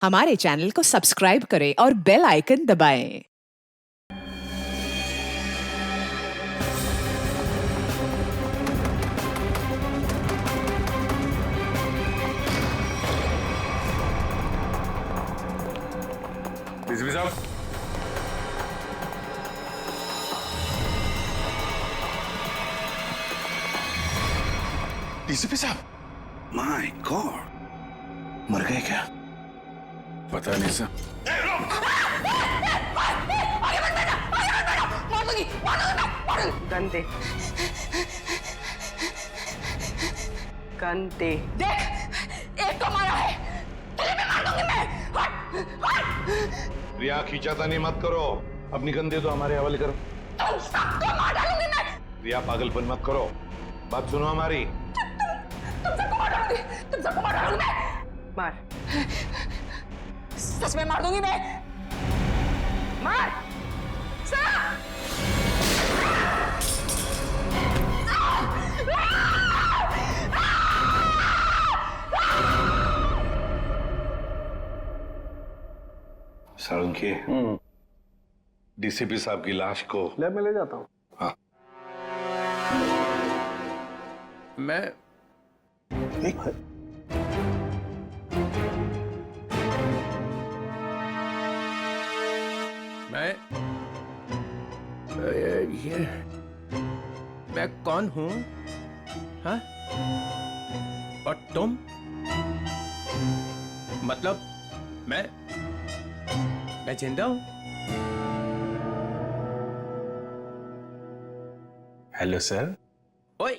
हमारे चैनल को सब्सक्राइब करें और बेल आइकन दबाएं। डीसीपी साहब, डीसीपी साहब, माय गॉड, मर गए क्या? पता नहीं सर। गन दे, गन दे। देख, एक तो मारा है, तुझे भी मार दूंगी मैं। हट, हट। रिया, खींचातानी मत करो, अपनी गन दे दो, हमारे हवाले करो। तुम सबको मार डालूंगी मैं। रिया, पागलपन मत करो, बात सुनो हमारी। तुम सबको मार डालूंगी, तुम सबको मार डालूंगी मैं। मार, सच में मार दूंगी मैं। मार। साळुंखे, डीसीपी साहब की लाश को लैब में ले जाता हूँ। हाँ। मैं ये मैं कौन हूँ? हाँ? और तुम? मतलब मैं जिंदा हूँ? Hello sir. ओए,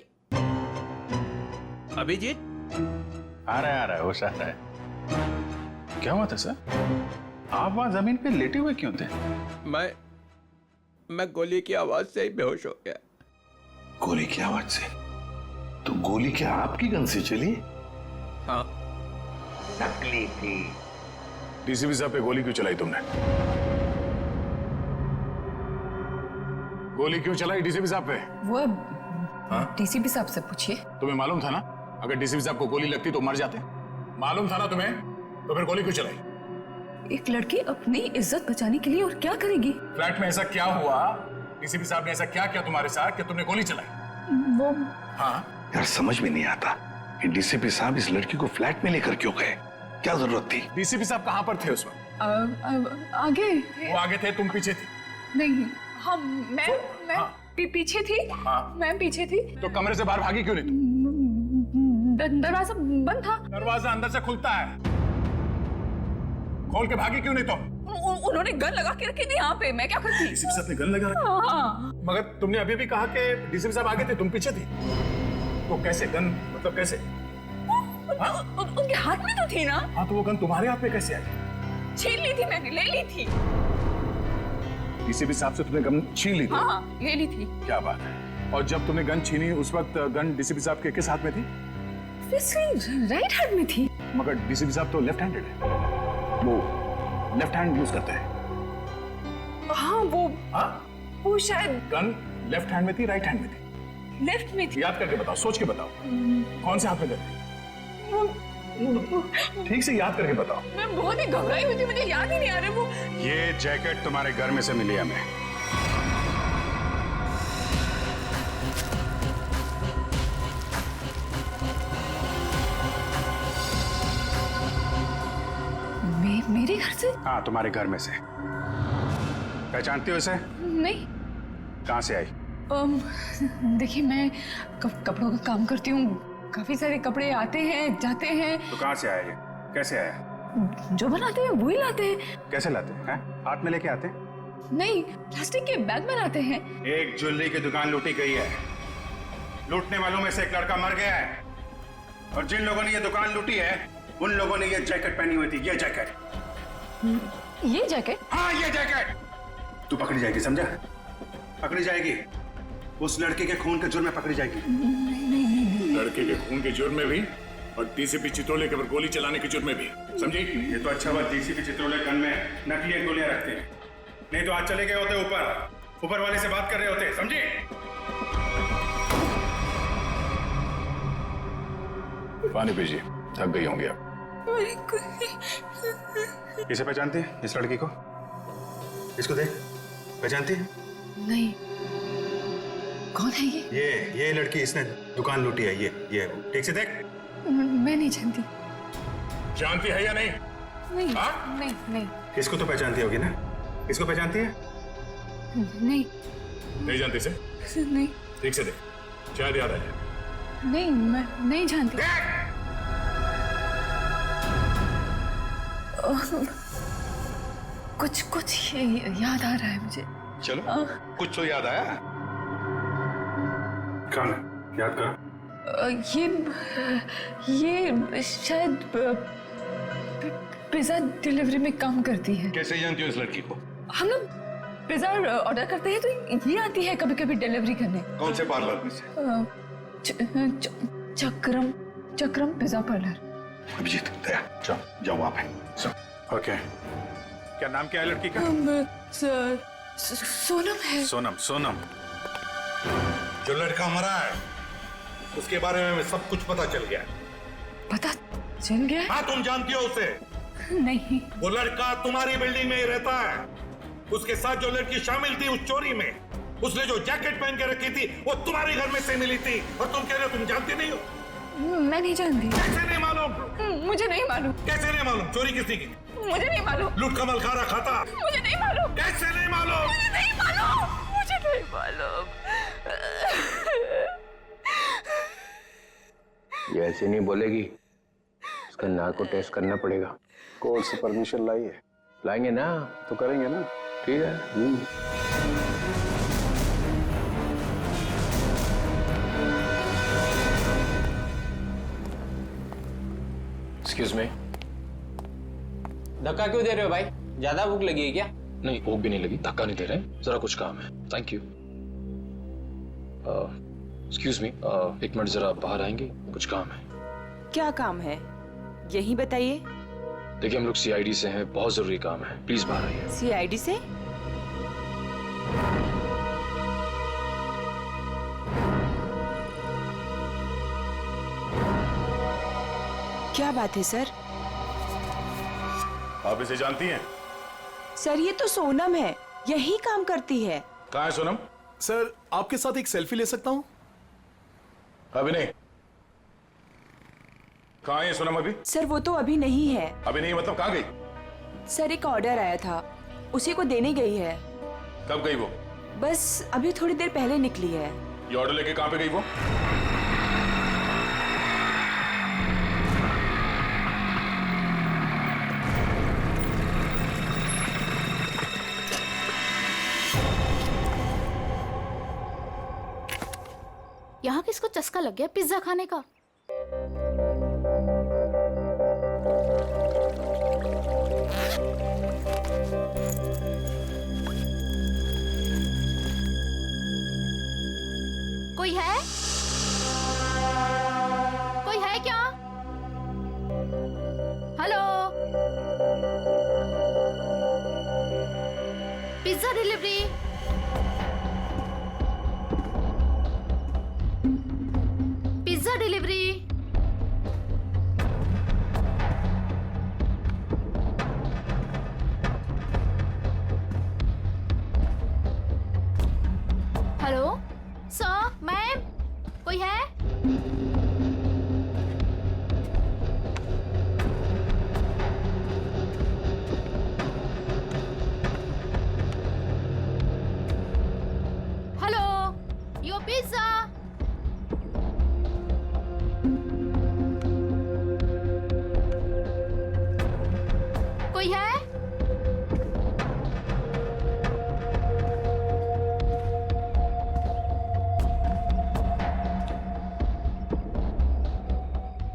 अभिजीत? आ रहा है होश आ रहा है। क्या हुआ था सर? आप वहां जमीन पे लेटे हुए क्यों थे? मैं गोली की आवाज से ही बेहोश हो गया। गोली की आवाज से? तो गोली क्या आपकी गन से चली? हाँ। नकली थी। डीसीपी साहब पे गोली क्यों चलाई तुमने? गोली क्यों चलाई डीसीपी साहब पे? वो डीसीपी साहब से पूछिए। तुम्हें मालूम था ना, अगर डीसीपी साहब को गोली लगती तो मर जाते? मालूम था ना तुम्हें, तो फिर गोली क्यों चलाई? एक लड़की अपनी इज्जत बचाने के लिए और क्या करेगी? फ्लैट में ऐसा क्या हुआ? डीसीपी साहब ने ऐसा क्या किया तुम्हारे साथ कि तुमने गोली चलाई? वो हाँ यार, समझ में नहीं आता कि डीसीपी साहब इस लड़की को फ्लैट में लेकर क्यों गए? क्या जरूरत थी? डीसीपी साहब कहाँ पर थे उस वक्त? आगे वो आगे थे, तुम पीछे थी? नहीं, हम मैं पीछे थी। मैं पीछे थी। तो कमरे से बाहर भागी क्यों नहीं तुम? दरवाजा बंद था। दरवाजा अंदर से खुलता है, खोल के भागी क्यों नहीं तुम? उन्होंने गन लगा के रखी थी यहाँ पे, मैं क्या करती? डीसीपी साहब ने गन लगा रखी? हाँ। मगर तुमने अभी भी कहा कि डीसीपी साहब आगे थे, तुम पीछे थी। तो कैसे गन, मतलब कैसे? उनके हाथ में तो थी ना। हाँ, तो वो गन तुम्हारे हाथ में कैसे आई? छीन ली थी मैंने, ले ली थी। डीसीपी साहब से तुमने गन छीन ली थी? हाँ, ले ली थी। क्या बात है। और जब तुमने गन छीनी उस वक्त गन डीसीपी साहब के किस हाथ में थी? राइट हैंड में थी। मगर डीसीपी साहब तो लेफ्ट हैंडेड है, वो लेफ्ट हैंड यूज करते हैं। हाँ, वो शायद गन लेफ्ट हैंड में थी, राइट हैंड में थी? लेफ्ट में थी। याद करके बताओ, सोच के बताओ, कौन से हाथ में गन थी? ठीक से याद करके बताओ। मैं बहुत ही घबराई हुई थी, मुझे याद ही नहीं आ रहा वो। ये जैकेट तुम्हारे घर में से मिली हमें। मेरे घर से? हाँ, तुम्हारे घर में से। पहचानती हो इसे? नहीं। कहाँ से आई? देखिए, मैं कपड़ों का काम करती हूँ। काफी सारे कपड़े आते हैं जाते हैं। तो कहाँ से आया ये? कैसे आया? जो बनाते हैं वही लाते हैं। कैसे लाते हैं? हाथ में लेके आते हैं? नहीं, प्लास्टिक के बैग में लाते हैं। एक ज्वेलरी की दुकान लूटी गई है। लूटने वालों में से एक लड़का मर गया है, और जिन लोगों ने ये दुकान लूटी है उन लोगों ने ये जैकेट पहनी हुई थी। ये जैकेट। ये जैकेट? हाँ, ये जैकेट। तू पकड़ी जाएगी, समझा? पकड़ी जाएगी। उस लड़के के खून के जुर्म में पकड़ी जाएगी। लड़के के खून के जुर्म में भी, और डीसीपी चित्रोले के ऊपर गोली चलाने के जुर्म में भी, समझी? ये तो अच्छा बात डीसीपी चित्रोले गन में नकली गोलियां रखते हैं, नहीं तो आज चले गए होते ऊपर वाले से बात कर रहे होते, समझी? पानी पीजिए, थक गई होंगी आप। इसे पहचानती है, इस लड़की को? इसको देख, पहचानती है? नहीं, कौन है ये? ये लड़की, इसने दुकान लूटी है। ये ठीक से देख। मैं नहीं जानती। जानती है या नहीं? नहीं, हाँ? नहीं। इसको तो पहचानती होगी ना? इसको पहचानती है? नहीं, नहीं जानती से? नहीं, ठीक से देख, शायद याद आ जाए। नहीं, मैं नहीं जानती। कुछ याद आ रहा है मुझे। चलो कुछ तो याद आया। कौन है? याद करो। ये शायद पिज्जा डिलीवरी में काम करती है। कैसे जानती हो इस लड़की को? हम लोग पिज्जा ऑर्डर करते हैं तो ये आती है कभी कभी डिलीवरी करने। कौन से पार्लर में से? चक्रम पिज्जा पार्लर। अभिजीत, दया, जाओ वहां पे। ओके, क्या नाम क्या है लड़की का? सोनम है। सोनम। जो लड़का मरा है उसके बारे में सब कुछ पता चल गया। पता चल गया? हाँ, तुम जानती हो उसे? नहीं। वो लड़का तुम्हारी बिल्डिंग में ही रहता है। उसके साथ जो लड़की शामिल थी उस चोरी में, उसने जो जैकेट पहन के रखी थी वो तुम्हारे घर में से मिली थी, और तुम कह रहे हो तुम जानती नहीं हो? मैं नहीं जानती। कैसे नहीं मालूम? मुझे नहीं मालूम। कैसे नहीं मालूम? चोरी किसने की? मुझे नहीं मालूम। लूट कमल खा रहा खाता? मुझे नहीं मालूम। कैसे नहीं मालूम? मुझे नहीं मालूम। ये ऐसे नहीं बोलेगी, इसका नार्को टेस्ट करना पड़ेगा। कोर्ट से परमिशन लाई है? लाएंगे ना, तो करेंगे ना। ठीक है। Excuse me. धक्का क्यों दे रहे हो भाई? ज्यादा भूख लगी है क्या? नहीं, भूख भी नहीं लगी, धक्का नहीं दे रहे, जरा कुछ काम है। Thank you. एक्सक्यूज मी, एक मिनट जरा बाहर आएंगे, कुछ काम है। क्या काम है यही बताइए। देखिए, हम लोग सीआईडी से हैं, बहुत जरूरी काम है, प्लीज बाहर आइए। सीआईडी से? क्या बात है सर? आप इसे जानती हैं? सर ये तो सोनम है, यही काम करती है। कहाँ है सोनम? सर, आपके साथ एक सेल्फी ले सकता हूँ? अभी नहीं। कहाँ है सोनम अभी? सर वो तो अभी नहीं है। अभी नहीं मतलब कहाँ गई? सर एक ऑर्डर आया था, उसी को देने गई है। कब गई वो? बस अभी थोड़ी देर पहले निकली है। ये ऑर्डर लेके कहाँ पे गई वो? यहाँ किसको चस्का लग गया पिज्जा खाने का? कोई है? कोई है क्या? Hello, pizza delivery. Pizza delivery. Hello sir, ma'am, कोई है? Hello, your pizza. कोई है?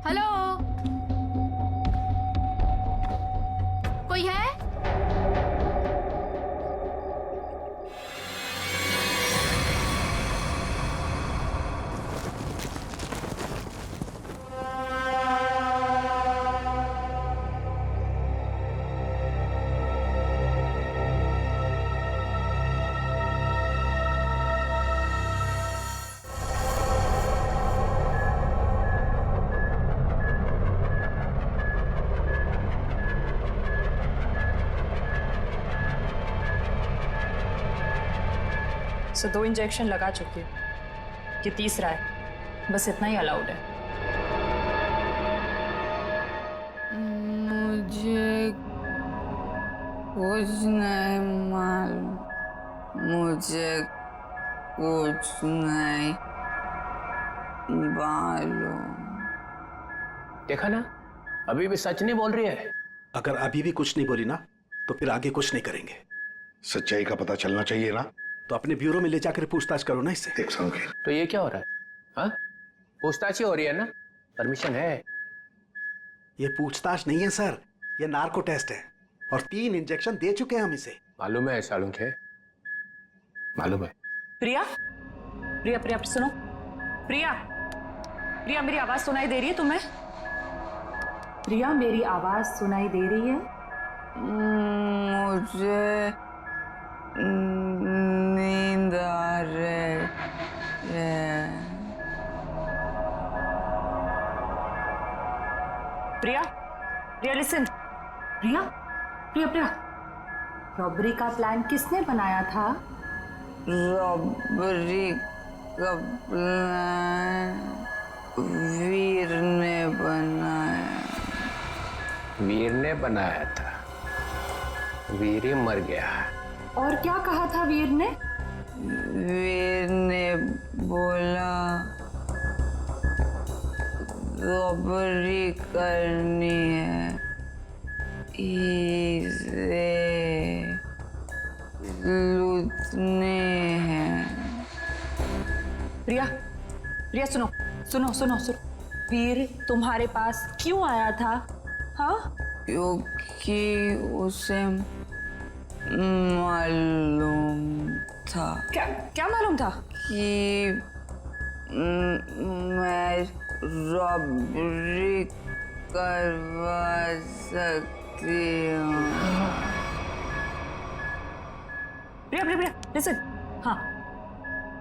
हेलो, कोई है? से 2 इंजेक्शन लगा चुकी हूँ, ये तीसरा है, बस इतना ही अलाउड है। मुझे कुछ नहीं मालूम, मुझे कुछ नहीं मालूम। देखा ना, अभी भी सच नहीं बोल रही है। अगर अभी भी कुछ नहीं बोली ना तो फिर आगे कुछ नहीं करेंगे। सच्चाई का पता चलना चाहिए ना। तो अपने ब्यूरो में ले जाकर पूछताछ करो ना इससे। देख समझे, तो ये क्या हो रहा है? हाँ, पूछताछ ही हो रही है ना, परमिशन है। ये पूछताछ नहीं है सर, ये नार्को टेस्ट है और 3 इंजेक्शन दे चुके हैं हम इसे। मालूम है सालुंखे, मालूम है। प्रिया, प्रिया, प्रिया सुनो, प्रिया, प्रिया मेरी आवाज सुनाई दे रही है तुम्हें? प्रिया मेरी आवाज सुनाई दे रही है? मुझे नींद आ रही है। प्रिया, प्रिया लिसन, प्रिया, प्रिया, प्रिया, रॉबरी का प्लान किसने बनाया था? रॉबरी का प्लान वीर ने बनाया। वीर ने बनाया था, वीर ही मर गया। और क्या कहा था वीर ने? वीर ने बोला रॉबरी करनी है, इसे लूटने हैं। प्रिया, प्रिया सुनो, सुनो, सुनो, सुनो, वीर तुम्हारे पास क्यों आया था? हाँ, क्योंकि उसे मालूम था। क्या क्या मालूम था? कि मैं रॉबरी करवा सकती हूँ। प्रिया, प्रिया, प्रिया लिसन, हाँ,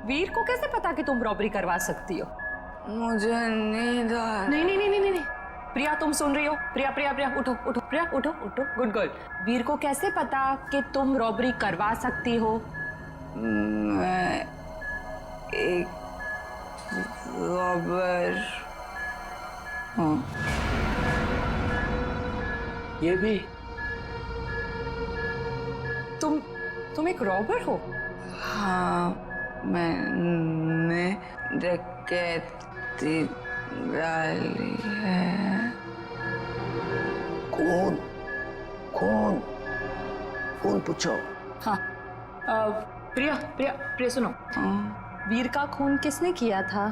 वीर को कैसे पता कि तुम रॉबरी करवा सकती हो? मुझे नींद आ नहीं, नहीं, नहीं, नहीं, नहीं, प्रिया तुम सुन रही हो? प्रिया, प्रिया, प्रिया उठो, उठो, प्रिया उठो, उठो, गुड गर्ल। वीर को कैसे पता कि तुम रॉबरी करवा सकती हो? मैं एक रॉबर हूँ। ये भी? तुम एक रॉबर हो? हाँ, मैंने डकैती डाली है। कौन? कौन? कौन पूछो? हाँ, प्रिया, प्रिया, प्रिया सुनो, वीर का खून किसने किया था?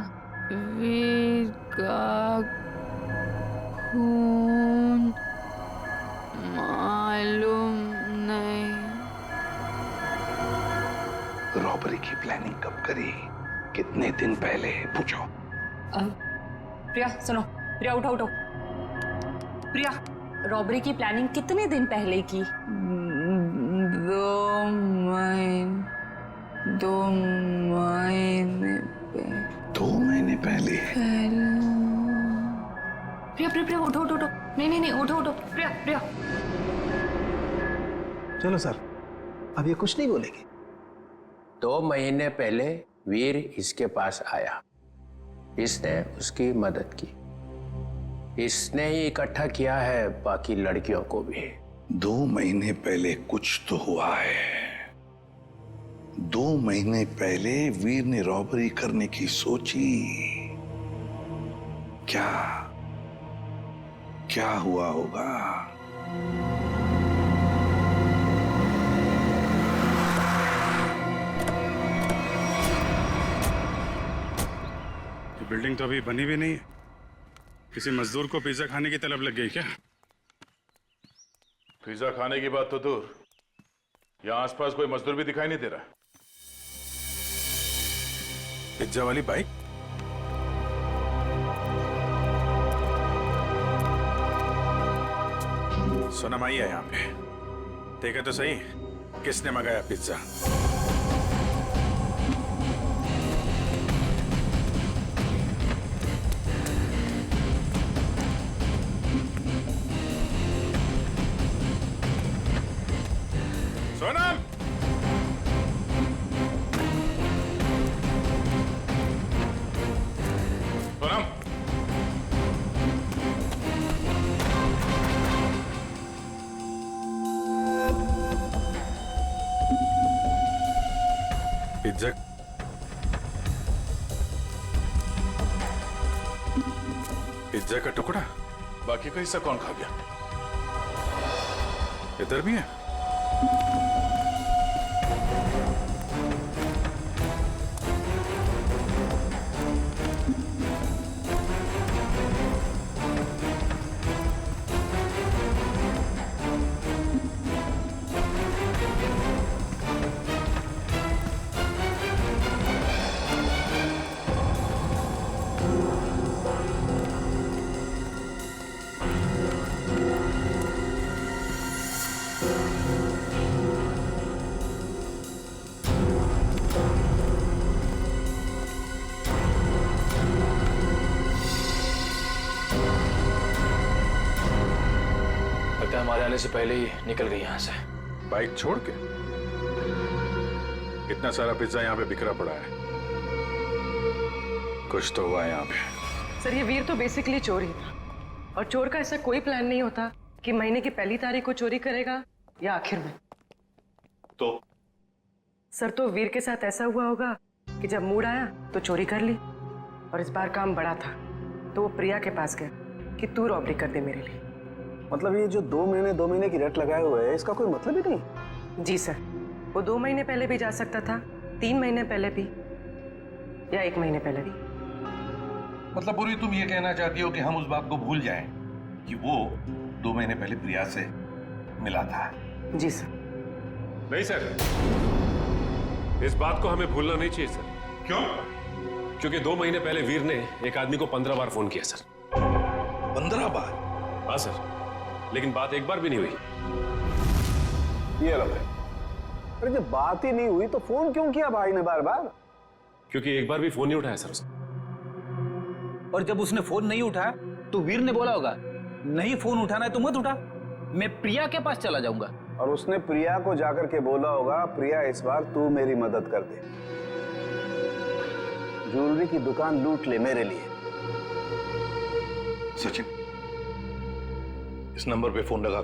वीर का खून मालूम नहीं। रॉबरी की प्लानिंग कब करी, कितने दिन पहले, पूछो। प्रिया सुनो, प्रिया उठो, उठो, प्रिया रॉबरी की प्लानिंग कितने दिन पहले की? 2 महीने 2 महीने पहले? प्रिया, प्रिया, प्रिया उठो, उठो, उठो, नहीं, नहीं, नहीं, उठो, उठो, प्रिया, प्रिया। चलो सर, अब ये कुछ नहीं बोलेगी। 2 महीने पहले वीर इसके पास आया, इसने उसकी मदद की, इसने ही इकट्ठा किया है बाकी लड़कियों को भी। 2 महीने पहले कुछ तो हुआ है। 2 महीने पहले वीर ने रॉबरी करने की सोची। क्या क्या हुआ होगा? बिल्डिंग तो अभी बनी भी नहीं है। किसी मजदूर को पिज्जा खाने की तलब लग गई क्या? पिज्जा खाने की बात तो दूर, यहाँ आसपास कोई मजदूर भी दिखाई नहीं दे रहा। पिज्जा वाली बाइक? सोनम आई है यहाँ पे, देखा तो सही किसने मंगाया पिज्जा। सोनम, पिज्जा का टुकड़ा? बाकी का हिस्सा कौन खा गया? इधर भी है? हमारे आने से पहले ही निकल गई यहाँ से। बाइक छोड़ के? इतना सारा पिज्जा यहाँ पे बिखरा पड़ा है, कुछ तो हुआ है यहाँ पे। सर ये वीर तो बेसिकली चोर ही था, और चोर का ऐसा कोई प्लान नहीं होता कि महीने की पहली तारीख को चोरी करेगा या आखिर में। तो सर तो वीर के साथ ऐसा हुआ होगा कि जब मूड आया तो चोरी कर ली, और इस बार काम बड़ा था तो वो प्रिया के पास गया कि तू रॉबरी कर दे मेरे लिए। मतलब ये जो 2 महीने की रेट लगाए हुए है, इसका कोई मतलब ही नहीं? जी सर, वो 2 महीने पहले भी जा सकता था, 3 महीने पहले भी, या 1 महीने पहले भी। मतलब पूरी तुम ये कहना चाहती हो कि हम उस बात को भूल जाएं कि वो 2 महीने पहले प्रिया से मिला था? जी सर। नहीं सर, इस बात को हमें भूलना नहीं चाहिए सर। क्यों? क्योंकि 2 महीने पहले वीर ने एक आदमी को 15 बार फोन किया सर। 15 बार? हाँ सर, लेकिन बात एक बार भी नहीं हुई। ये अलग है। अरे जब बात ही नहीं हुई तो फोन क्यों किया भाई ने बार बार? क्योंकि एक बार भी फोन नहीं उठाया सर उसने। और जब उसने फोन नहीं उठाया तो वीर ने बोला होगा नहीं फोन उठाना है तो मत उठा, मैं प्रिया के पास चला जाऊंगा। और उसने प्रिया को जाकर के बोला होगा प्रिया इस बार तू मेरी मदद कर दे, ज्वेलरी की दुकान लूट ले मेरे लिए। सचिन, इस नंबर पे फोन लगा।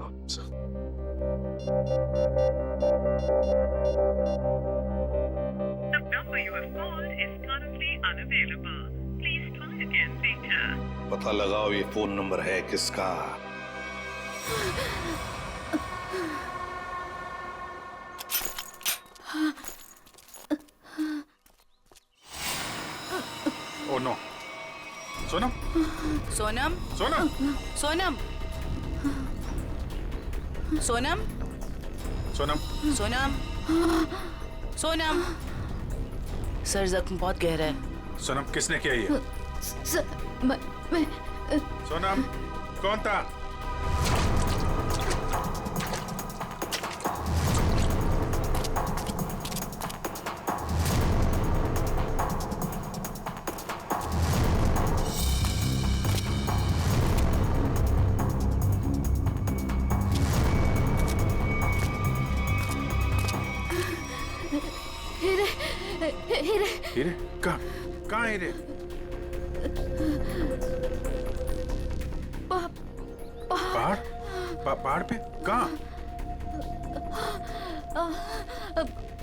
पता लगाओ ये फोन नंबर है किसका। Oh no, Sonam? Sonam? Sonam? Sonam? Sonam? Sonam? Sonam? Sonam? Sir जख्म बहुत गहरा है। सोनम किसने किया ये? मैं सोनम कौन था? हीरे। हीरे? कहाँ हीरे? पहाड़? पहाड़ पे? कहाँ?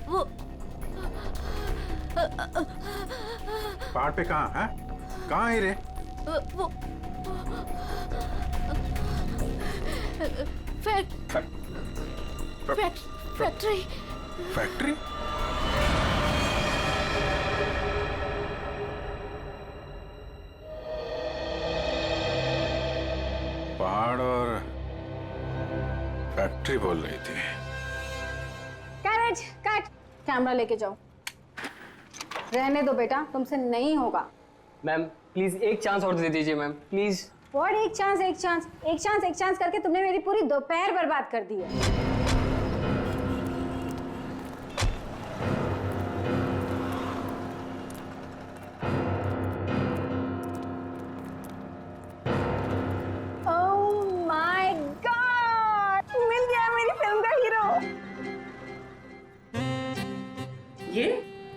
वो पहाड़ पे कहाँ है? कहाँ हीरे? वो फैक्ट्री। फैक्ट्री? पहाड़ और फैक्ट्री बोल रही थी। कैरेज कट, कैमरा लेके जाओ। रहने दो बेटा, तुमसे नहीं होगा। मैम प्लीज एक चांस और दे दीजिए मैम, प्लीज। व्हाट एक चांस करके तुमने मेरी पूरी दोपहर बर्बाद कर दी है।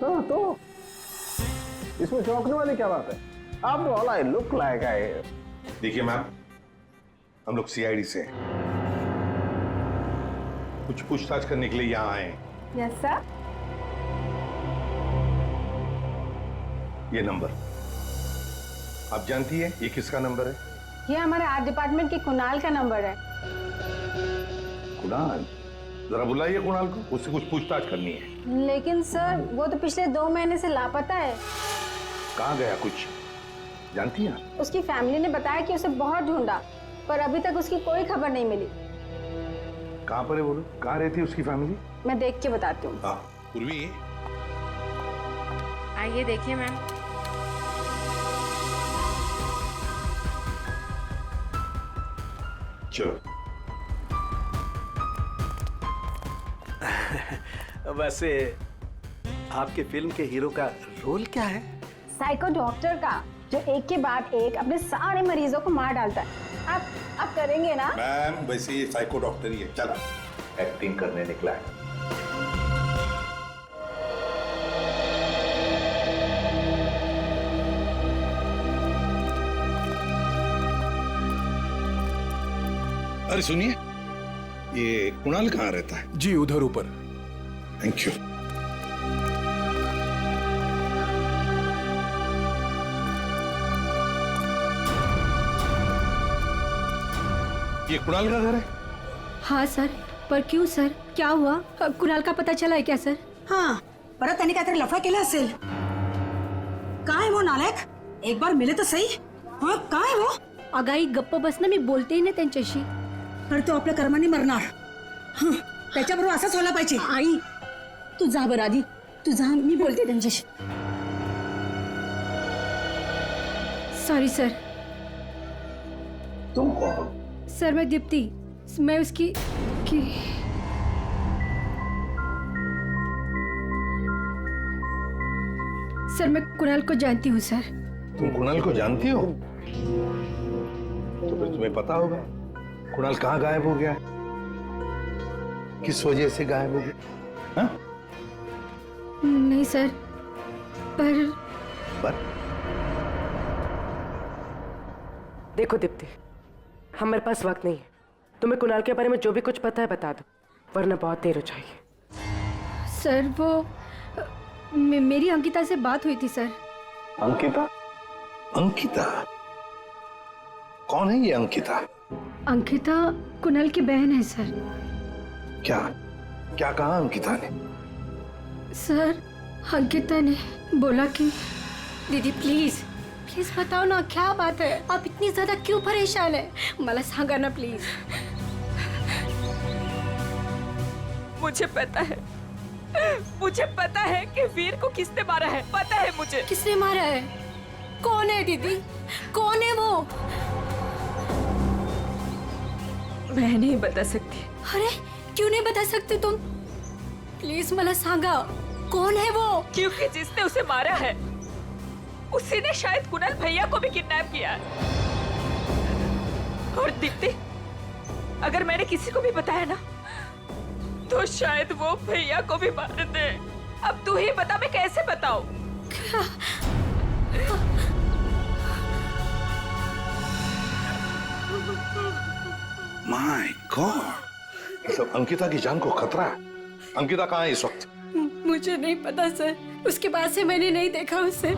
हाँ तो इसमें चौंकने वाली क्या बात है? आप all I look like I. देखिए मैम, हम लोग सीआईडी से कुछ पूछताछ करने के लिए यहाँ आए हैं। Yes sir. ये नंबर आप जानती है ये किसका नंबर है? ये हमारे आर्ट डिपार्टमेंट के कुणाल का नंबर है। कुणाल? जरा बुलाइए कुणाल को, उससे कुछ पूछताछ करनी है। लेकिन सर वो तो पिछले 2 महीने से लापता है। कहाँ गया कुछ जानती हैं? उसकी फैमिली ने बताया कि उसे बहुत ढूंढा पर अभी तक उसकी कोई खबर नहीं मिली। कहाँ पर है बोलो, कहाँ रहती है उसकी फैमिली? मैं देख के बताती हूँ। हाँ पूर्वी, आइए देखिए मैम। चलो। वैसे आपके फिल्म के हीरो का रोल क्या है? साइको डॉक्टर का, जो एक के बाद एक अपने सारे मरीजों को मार डालता है। आप करेंगे ना? मैम वैसे ये साइको डॉक्टर ही है, चला एक्टिंग करने निकला है। अरे सुनिए, ये कुणाल कहाँ रहता है? जी उधर ऊपर। Thank you. ये कुणाल का घर है? हाँ सर, पर क्यों सर, क्या हुआ? कुणाल का पता चला है क्या सर? हाँ, परत त्यांनी काहीतरी लफडा केला असेल। काय वो नालायक, एक बार मिले तो सही। हाँ काय वो? अगाई गप्प बस ना, मी बोलते ना त्यांच्याशी। तर तो आपल्या कर्माने मरणार। हं, त्याच्याबरोबर असंच व्हायला पाहिजे। आई तू जा बरं आधी, तू जा, मी बोलते त्यांच्याशी। Sorry sir. तुम कौन? सर मैं दीप्ति, मैं उसकी सर मैं कुणाल को जानती हूँ सर। तुम कुणाल को जानती हो? तो फिर तुम्हें पता होगा कुणाल कहाँ गायब हो गया, किस वजह से गायब हो गया? हाँ? नहीं सर, पर देखो दीप्ति, हमारे पास वक्त नहीं है। तुम्हें कुणाल के बारे में जो भी कुछ पता है बता दो, वरना बहुत देर हो जाएगी। सर वो मेरी अंकिता से बात हुई थी सर। अंकिता? अंकिता कौन है ये अंकिता? अंकिता कुणाल की बहन है सर। क्या क्या कहा अंकिता ने? सर अंकिता ने बोला कि दीदी प्लीज प्लीज बताओ ना क्या बात है, आप इतनी ज्यादा क्यों परेशान है, मला सांगा ना प्लीज। मुझे पता है कि वीर को किसने मारा है, पता है मुझे। किसने मारा है? कौन है दीदी, कौन है वो? मैं नहीं बता सकती। अरे क्यों नहीं बता सकती तुम? प्लीज मला सांगा कौन है वो? क्योंकि जिसने उसे मारा है उसी ने शायद कुणाल भैया को भी किडनैप किया है। और दीप्ति, अगर मैंने किसी को भी बताया ना तो शायद वो भैया को भी मार दे। अब तू ही बता, मैं कैसे बताऊं? माय गॉड, मतलब अंकिता की जान को खतरा है। अंकिता कहाँ है इस वक्त? मुझे नहीं पता सर, उसके बाद से मैंने नहीं देखा उसे।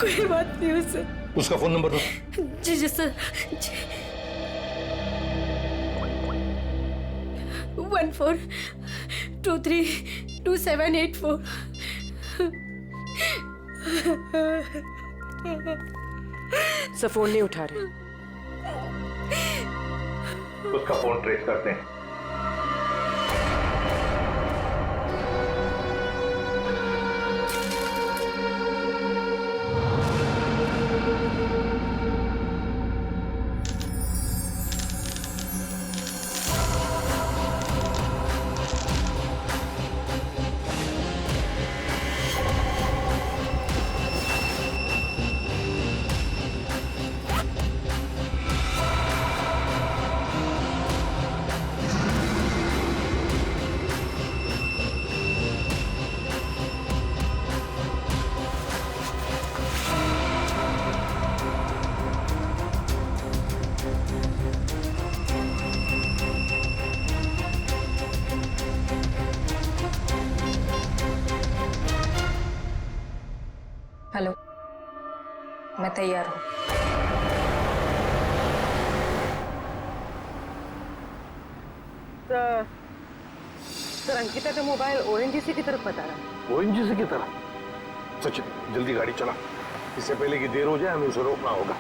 कोई बात नहीं उसे। उसका फोन नंबर दो। जी जी सर। 14232784। सर फोन नहीं उठा रहे। उसका फोन ट्रेस करते हैं। मैं तैयार हूँ। सर अंकिता का मोबाइल ओएनजीसी की तरफ बता रहा है। ओएनजीसी की तरफ? सचिन जल्दी गाड़ी चला, इससे पहले कि देर हो जाए हमें उसे रोकना होगा।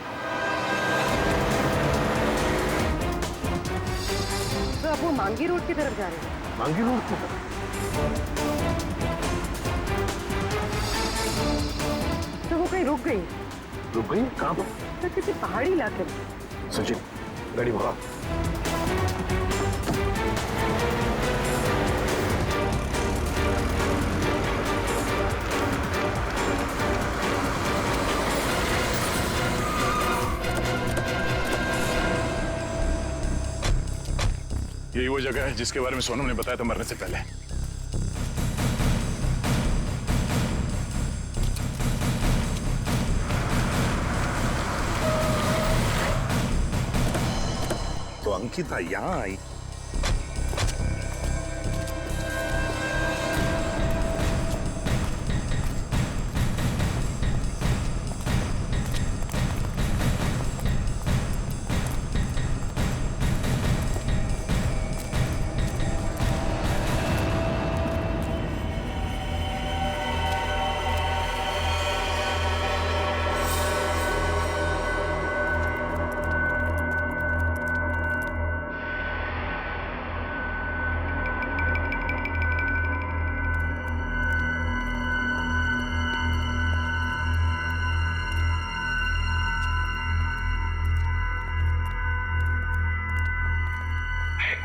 तो अब वो मांगी रोड की तरफ जा रहे हैं। मांगी रोड की तरफ? तो वो कहीं रुक गई? रुक गई? कहाँ पर? तो किसी पहाड़ी इलाके में। सचिन गाड़ी भगा। यही वो जगह है जिसके बारे में सोनम ने बताया था मरने से पहले। तो अंकिता यहाँ आई।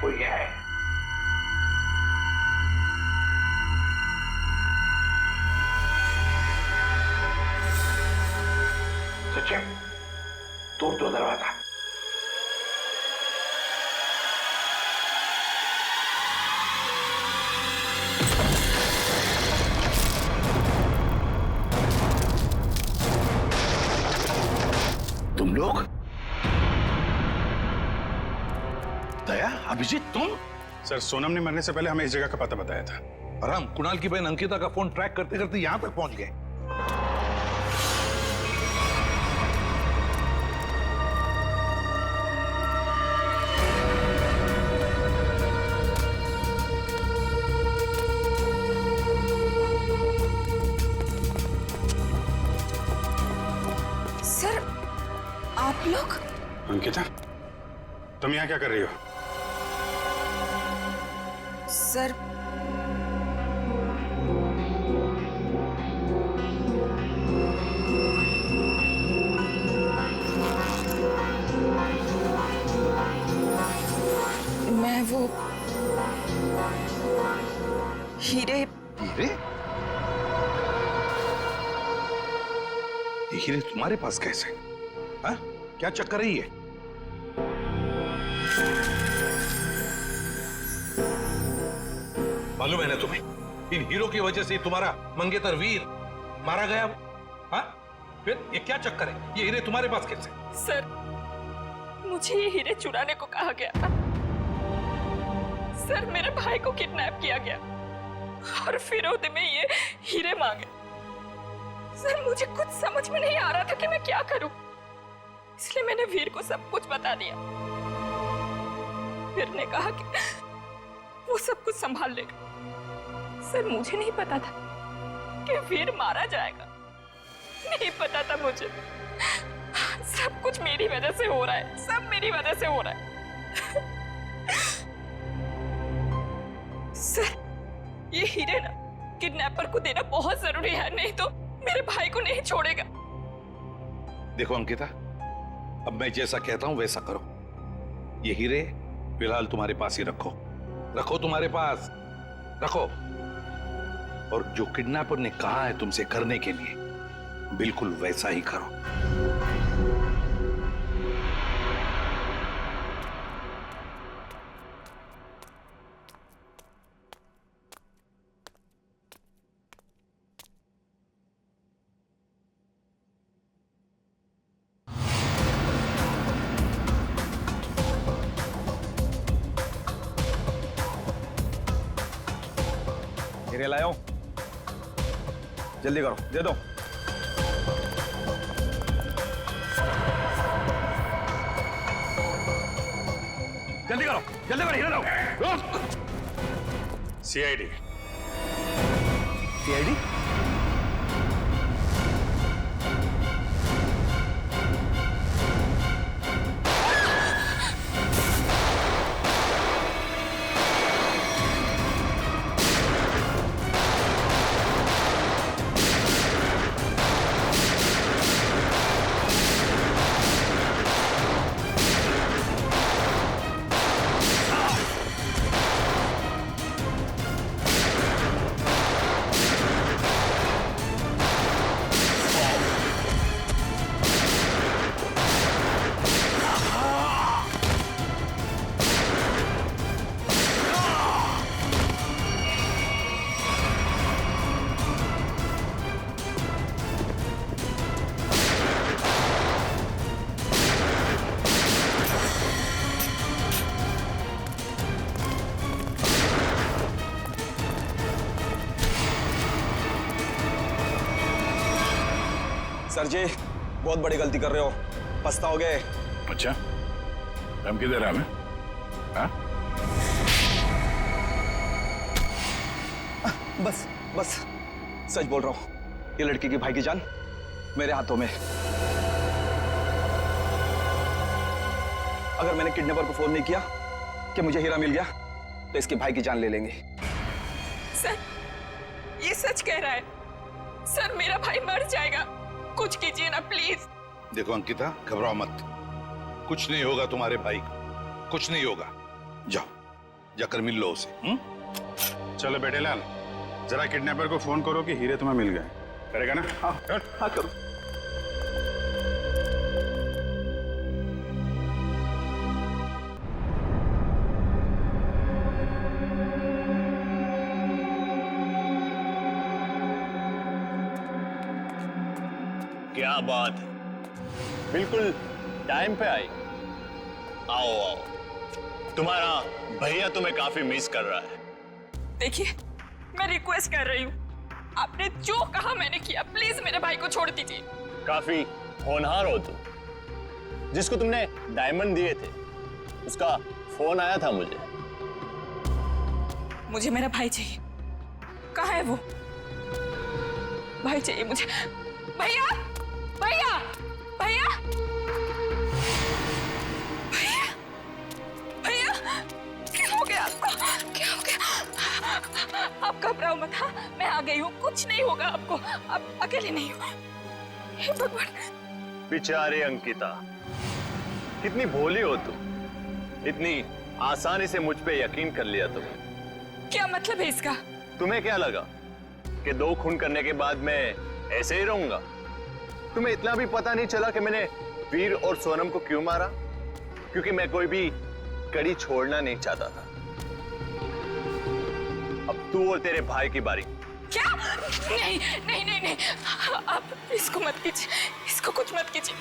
कोई है? सचिन तोड़ दो दरवाजा। तुम लोग? दया, अभिजीत तुम? सर सोनम ने मरने से पहले हमें इस जगह का पता बताया था और हम कुणाल की बहन अंकिता का फोन ट्रैक करते करते यहां तक पहुंच गए। सर आप लोग? अंकिता तुम यहाँ क्या कर रही हो? सर मैं वो हीरे। हीरे? ये हीरे तुम्हारे पास कैसे? हाँ? क्या चक्कर है ये? मालूम है ना तुम्हें, इन हीरो की वजह से तुम्हारा मंगेतर वीर मारा गया। हाँ? फिर ये क्या चक्कर है? ये हीरे तुम्हारे पास कैसे? सर मुझे ये हीरे चुराने को कहा गया था। सर मेरे भाई को किडनैप किया गया और फिरौती में ये हीरे मांगे। सर मुझे कुछ समझ में नहीं आ रहा था कि मैं क्या करूं, इसलिए मैंने वीर को सब कुछ बता दिया। वीर ने कहा कि वो सब कुछ संभाल लेगा। सर मुझे नहीं पता था कि वीर मारा जाएगा, नहीं पता था मुझे। सब कुछ मेरी वजह से हो रहा है, सब मेरी वजह से हो रहा है। सर ये हीरे ना किडनैपर को देना बहुत जरूरी है, नहीं तो मेरे भाई को नहीं छोड़ेगा। देखो अंकिता, अब मैं जैसा कहता हूं वैसा करो। ये हीरे फिलहाल तुम्हारे पास ही रखो, रखो तुम्हारे पास रखो। और जो किडनैपर ने कहा है तुमसे करने के लिए, बिल्कुल वैसा ही करो। हीरे लाओ, जल्दी करो, दे दो। जल्दी कर हीरा लाओ। सीआईडी। सीआईडी? सर जी बहुत बड़ी गलती कर रहे हो, पछताओगे। अच्छा, धमकी दे रहा है हमें? हाँ? बस बस सच बोल रहा हूं, ये लड़की की भाई की जान मेरे हाथों में। अगर मैंने किडनैपर को फोन नहीं किया कि मुझे हीरा मिल गया तो इसके भाई की जान ले लेंगे। सर ये सच कह रहा है। सर मेरा भाई मर जाएगा, कुछ कीजिए ना प्लीज। देखो अंकिता, घबराओ मत, कुछ नहीं होगा तुम्हारे भाई को, कुछ नहीं होगा। जाओ जाकर मिल लो उसे। चलो बेटे लाल, जरा किडनैपर को फोन करो कि हीरे तुम्हें मिल गए। करेगा ना? हाँ हाँ करो। क्या बात है, बिल्कुल टाइम पे आई। आओ आओ, तुम्हारा भैया तुम्हें काफी मिस कर रहा है। देखिए मैं रिक्वेस्ट कर रही हूँ, आपने जो कहा मैंने किया, प्लीज मेरे भाई को छोड़ दीजिए। काफी होनहार हो तुम। जिसको तुमने डायमंड दिए थे उसका फोन आया था मुझे। मुझे मेरा भाई चाहिए। कहाँ है वो? भाई चाहिए मुझे। भैया भैया भैया भैया भैया, क्या हो गया आपको? क्या हो गया? आप घबराओ मत। हाँ मैं आ गई हूँ, कुछ नहीं होगा आपको, आप अकेले नहीं हो। हे भगवान। बेचारे अंकिता, कितनी भोली हो तुम, इतनी आसानी से मुझ पे यकीन कर लिया तुमने। क्या मतलब है इसका? तुम्हें क्या लगा कि 2 खून करने के बाद मैं ऐसे ही रहूंगा? तुम्हें इतना भी पता नहीं चला कि मैंने वीर और सोनम को क्यों मारा? क्योंकि मैं कोई भी कड़ी छोड़ना नहीं चाहता था। अब तू और तेरे भाई की बारी। क्या? नहीं नहीं नहीं नहीं, आप इसको मत कीजिए, इसको कुछ मत कीजिए।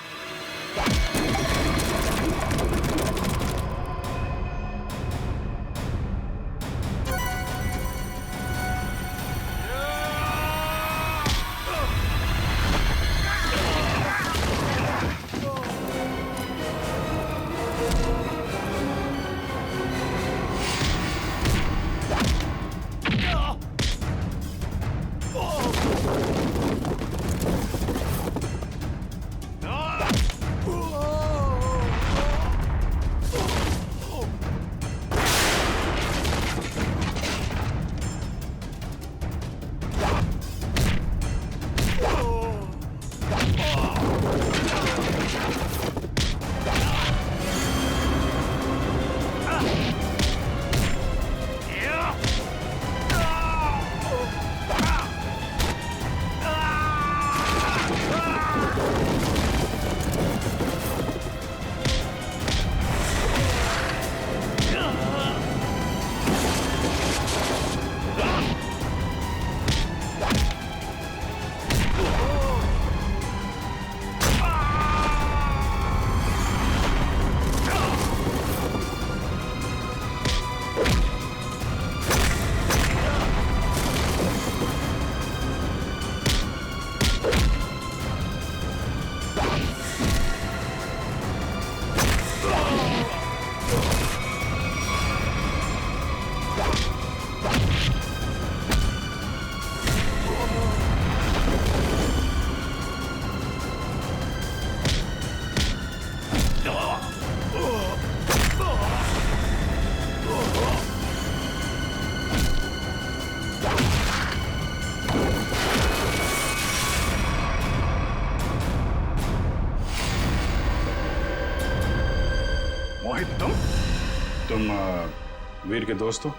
वीर के दोस्त हो?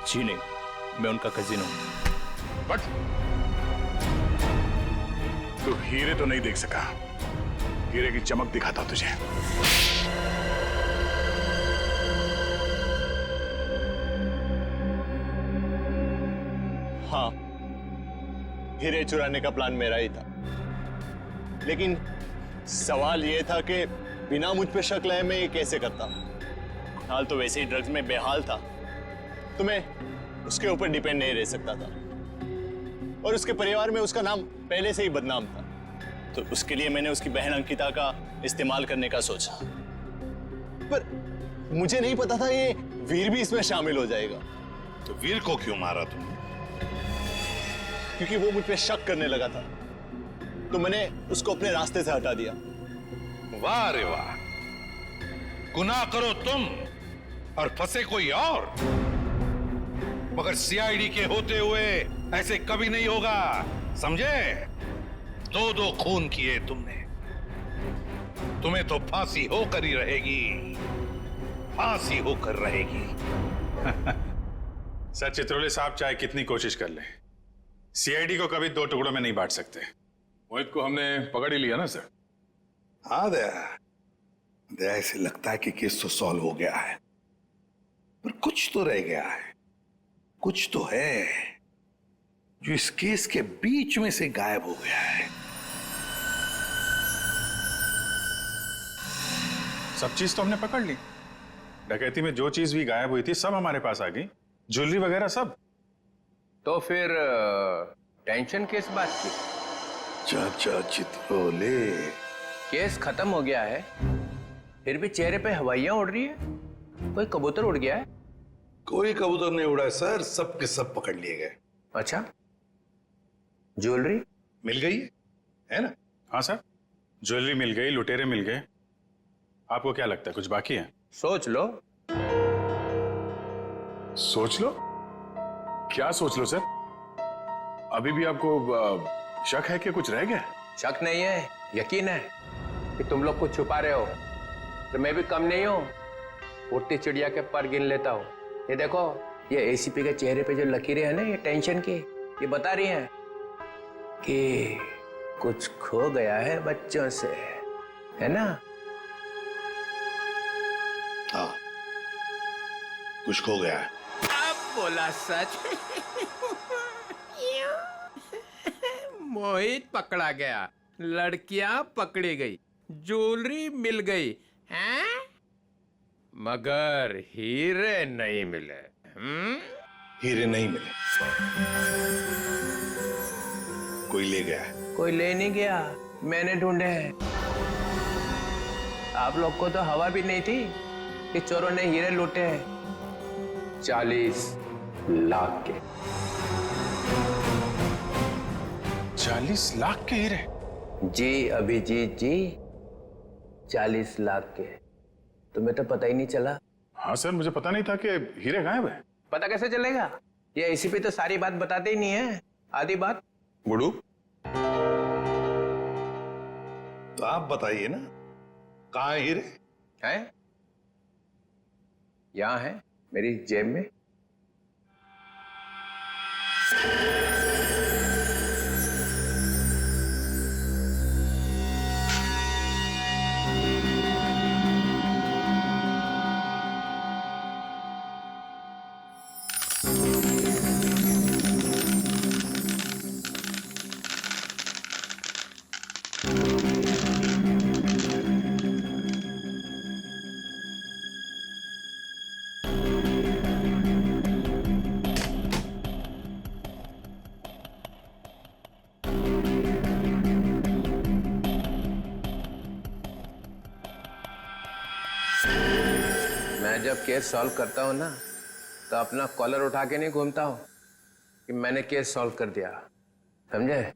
जी नहीं, मैं उनका कजिन हूं। बट तू हीरे तो नहीं देख सका। हीरे की चमक दिखाता हूं तुझे। हाँ, हीरे चुराने का प्लान मेरा ही था, लेकिन सवाल यह था कि बिना मुझ पे शक लाए मैं ये कैसे करता। हाल तो वैसे ही ड्रग्स में बेहाल था, तो मैं उसके ऊपर डिपेंड नहीं रह सकता था, और उसके परिवार में उसका नाम पहले से ही बदनाम था, तो उसके लिए मैंने उसकी बहन अंकिता का इस्तेमाल करने का सोचा। पर मुझे नहीं पता था ये वीर भी इसमें शामिल हो जाएगा। तो वीर को क्यों मारा तुमने? क्योंकि वो मुझ पे शक करने लगा था, तो मैंने उसको अपने रास्ते से हटा दिया। वाह रे वाह, गुनाह करो तुम और फंसे कोई और, मगर सीआईडी के होते हुए ऐसे कभी नहीं होगा, समझे? 2 खून किए तुमने, तुम्हें तो फांसी होकर ही रहेगी, फांसी होकर रहेगी। सर, चित्रोले साहब चाहे कितनी कोशिश कर ले, सीआईडी को कभी 2 टुकड़ों में नहीं बांट सकते। मोहित को हमने पकड़ ही लिया ना सर। हाँ दया, ऐसे लगता है कि केस तो सॉल्व हो गया है, पर कुछ तो रह गया है, कुछ तो है जो इस केस के बीच में से गायब हो गया है। सब चीज तो हमने पकड़ ली। डकैती में जो चीज भी गायब हुई थी सब हमारे पास आ गई, ज्वेलरी वगैरह सब। तो फिर टेंशन किस बात की? चाचा चित्रोले, केस खत्म हो गया है, फिर भी चेहरे पे हवाइयां उड़ रही है। कोई कबूतर उड़ गया है? कोई कबूतर नहीं उड़ा सर, सब के सब पकड़ लिए गए। अच्छा, ज्वेलरी मिल गई है ना? हाँ सर, ज्वेलरी मिल गई, लुटेरे मिल गए। आपको क्या लगता है कुछ बाकी है? सोच लो। सोच लो? क्या सोच लो सर? अभी भी आपको शक है कि कुछ रह गया? शक नहीं है, यकीन है कि तुम लोग कुछ छुपा रहे हो। तो मैं भी कम नहीं हूं, उड़ती चिड़िया के पर गिन लेता हूं। ये देखो, ये एसीपी के चेहरे पे जो लकीरें हैं ना, ये टेंशन की, ये बता रही हैं कि कुछ खो गया है बच्चों से, है ना? हाँ, कुछ खो गया है। अब बोला सच। मोहित पकड़ा गया, लड़कियां पकड़ी गई, ज्वेलरी मिल गई, हैं? मगर हीरे नहीं मिले। हीरे नहीं मिले, कोई ले गया है। कोई ले नहीं गया, मैंने ढूंढे हैं। आप लोग को तो हवा भी नहीं थी कि चोरों ने हीरे लूटे हैं। 40 लाख के। 40 लाख के हीरे? जी अभिजीत जी, 40 लाख के। तुम्हें तो पता ही नहीं चला। हाँ सर, मुझे पता नहीं था कि हीरे गायब है। पता कैसे चलेगा? ये एसीपी तो सारी बात बताते ही नहीं है, आधी बात। गुडू, तो आप बताइए ना, कहाँ है हीरे? हैं? यहां है, मेरी जेब में। मैं जब केस सॉल्व करता हूं ना, तो अपना कॉलर उठा के नहीं घूमता हूं कि मैंने केस सॉल्व कर दिया, समझे?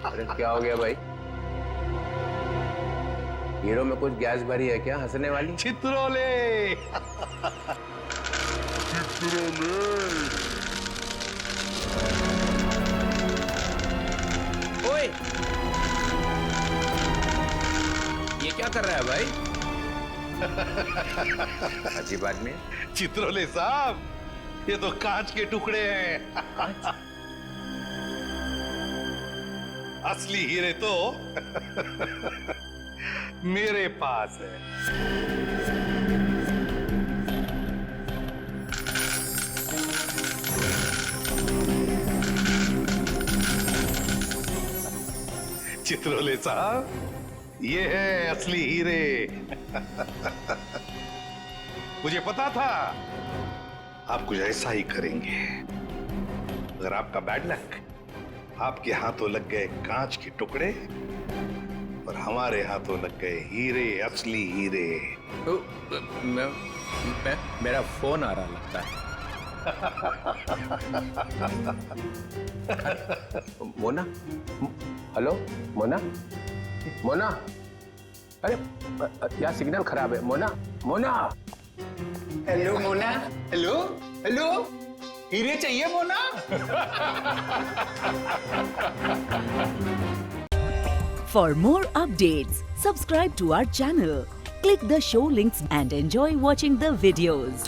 अरे क्या हो गया भाई? हीरो में कुछ गैस भरी है क्या हंसने वाली? चित्रोले। ओए, ये क्या कर रहा है भाई? अजीब आदमी है। चित्रोले साहब, ये तो कांच के टुकड़े हैं। असली हीरे तो मेरे पास है। चित्रोले साहब, ये है असली हीरे। मुझे पता था आप कुछ ऐसा ही करेंगे। अगर आपका बैड लक, आपके हाथों लग गए कांच के टुकड़े और हमारे हाथों लग गए हीरे, असली हीरे। मेरा फोन आ रहा लगता है। मोना, हेलो मोना, मोना, अरे यार सिग्नल खराब है। Mona, Mona, hello Mona, hello hello, हीरे चाहिए Mona? For more updates, subscribe to our channel, click the show links and enjoy watching the videos.